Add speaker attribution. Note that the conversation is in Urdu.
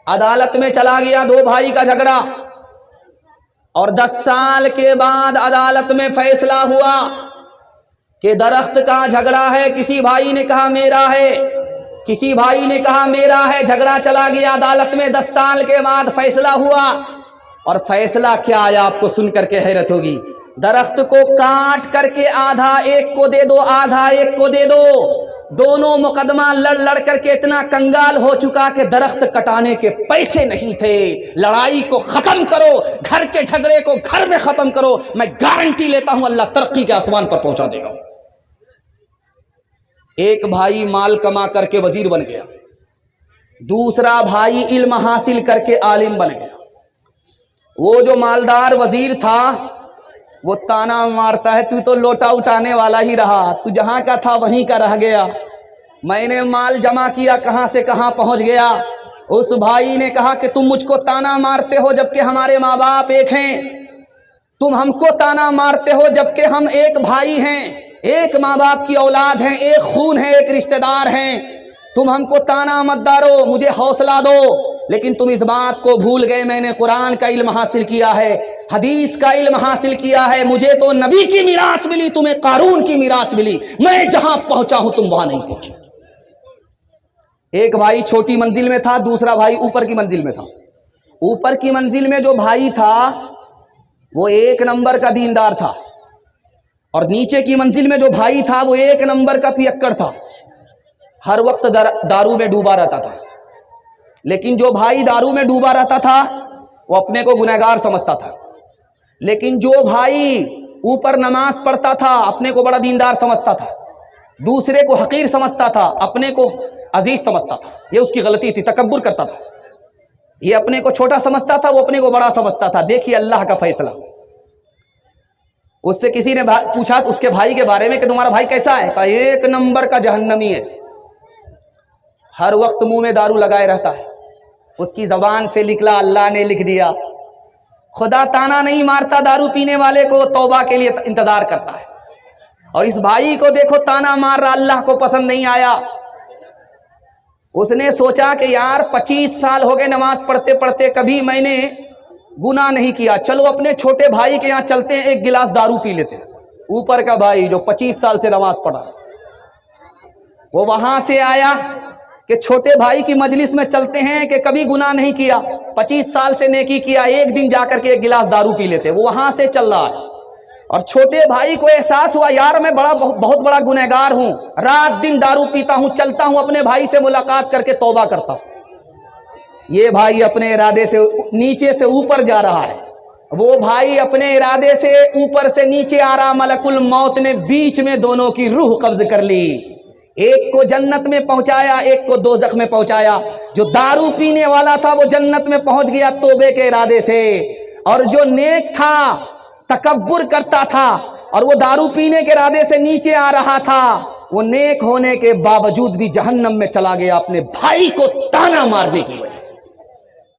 Speaker 1: عدالت میں چلا گیا، دو بھائی کا جھگڑا، اور 10 سال کے بعد عدالت میں فیصلہ ہوا کہ درخت کا جھگڑا ہے، کسی بھائی نے کہا میرا ہے، کسی بھائی نے کہا میرا ہے، جھگڑا چلا گیا عدالت میں، 10 سال کے بعد فیصلہ ہوا۔ اور فیصلہ کیا آیا آپ کو سن کر کے حیرت ہوگی، درخت کو کاٹ کر کے آدھا ایک کو دے دو، آدھا ایک کو دے دو۔ دونوں مقدمہ لڑ کر کے اتنا کنگال ہو چکا کہ درخت کٹانے کے پیسے نہیں تھے۔ لڑائی کو ختم کرو، گھر کے جھگڑے کو گھر میں ختم کرو، میں گارنٹی لیتا ہوں اللہ ترقی کے آسمان پر پہنچا دے گا۔ ایک بھائی مال کما کر کے وزیر بن گیا، دوسرا بھائی علم حاصل کر کے عالم بن گیا۔ وہ جو مالدار وزیر تھا وہ تانا مارتا ہے، تو لوٹا اٹھانے والا ہی رہا، تو جہاں کا تھا وہیں کا رہ گیا، میں نے مال جمع کیا کہاں سے کہاں پہنچ گیا۔ اس بھائی نے کہا کہ تم مجھ کو تانا مارتے ہو جبکہ ہمارے ماں باپ ایک ہیں، تم ہم کو تانا مارتے ہو جبکہ ہم ایک بھائی ہیں، ایک ماں باپ کی اولاد ہیں، ایک خون ہے، ایک رشتہ دار ہیں، تم ہم کو تانا مت ڈالو، مجھے حوصلہ دو۔ لیکن تم اس بات کو بھول گئے میں نے قرآن کا علم حاصل کیا ہے، حدیث کا علم حاصل کیا ہے، مجھے تو نبی کی میراث ملی، تمہیں قارون کی میراث ملی، میں جہاں پہنچا ہوں تم وہاں نہیں پہنچے۔ ایک بھائی چھوٹی منزل میں تھا، دوسرا بھائی اوپر کی منزل میں تھا۔ اوپر کی منزل میں جو بھائی تھا وہ 1 نمبر کا دیندار تھا، اور نیچے کی منزل میں جو بھائی تھا وہ 1 نمبر کا پھیکڑ تھا، ہر وقت دارو میں ڈوبا رہتا تھا۔ لیکن جو بھائی دارو میں ڈوبا رہتا تھا وہ اپنے کو گنہگار سمجھتا تھا، لیکن جو بھائی اوپر نماز پڑھتا تھا اپنے کو بڑا دیندار سمجھتا تھا، دوسرے کو حقیر سمجھتا تھا، اپنے کو عزیز سمجھتا تھا۔ یہ اس کی غلطی تھی، تکبر کرتا تھا، یہ اپنے کو چھوٹا سمجھتا تھا، وہ اپنے کو بڑا سمجھتا تھا۔ دیکھیے اللہ کا فیصلہ، اس سے کسی نے پوچھا اس کے بھائی کے بارے میں کہ تمہارا بھائی کیسا ہے؟ کہا 1 نمبر کا جہنمی ہے، ہر وقت منہ میں دارو لگائے رہتا ہے، اس کی زبان سے نکلا اللہ نے لکھ دیا۔ خدا تانا نہیں مارتا دارو پینے والے کو، توبہ کے لیے انتظار کرتا ہے۔ اور اس بھائی کو دیکھو تانا مار رہا، اللہ کو پسند نہیں آیا۔ اس نے سوچا کہ یار 25 سال ہو گئے نماز پڑھتے پڑھتے، کبھی میں نے گناہ نہیں کیا، چلو اپنے چھوٹے بھائی کے یہاں چلتے ہیں، 1 گلاس دارو پی لیتے ہیں۔ اوپر کا بھائی جو 25 سال سے نماز پڑھا، وہ وہاں سے آیا کہ چھوٹے بھائی کی مجلس میں چلتے ہیں کہ کبھی گناہ نہیں کیا، 25 سال سے نیکی کیا، ایک دن جا کر کے 1 گلاس دارو پی لیتے، وہ وہاں سے چل رہا ہے۔ اور چھوٹے بھائی کو احساس ہوا یار میں بہت بڑا گنہگار ہوں، رات دن دارو پیتا ہوں، چلتا ہوں اپنے بھائی سے ملاقات کر کے توبہ کرتا ہوں۔ یہ بھائی اپنے ارادے سے نیچے سے اوپر جا رہا ہے، وہ بھائی اپنے ارادے سے اوپر سے نیچے آ رہا، ملک الموت نے بیچ میں دونوں کی روح قبض کر لی، ایک کو جنت میں پہنچایا، ایک کو دوزخ میں پہنچایا۔ جو دارو پینے والا تھا وہ جنت میں پہنچ گیا توبے کے ارادے سے، اور جو نیک تھا تکبر کرتا تھا اور وہ دارو پینے کے ارادے سے نیچے آ رہا تھا، وہ نیک ہونے کے باوجود بھی جہنم میں چلا گیا اپنے بھائی کو تانا مارنے کی وجہ سے۔